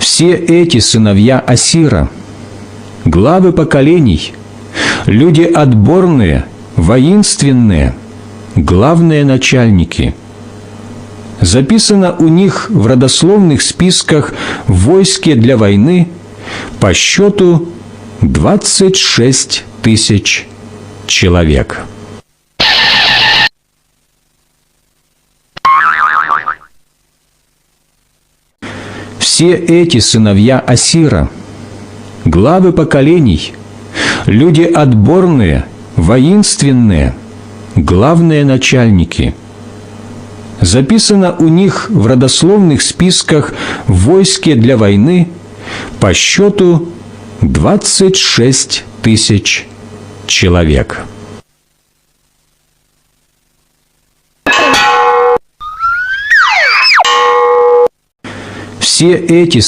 Все эти сыновья Асира, главы поколений, люди отборные, воинственные, главные начальники. Записано у них в родословных списках в войске для войны по счету 26 тысяч человек. Все эти сыновья Асира, главы поколений, люди отборные, воинственные, главные начальники. Записано у них в родословных списках в войске для войны по счету 26 тысяч человек. Все эти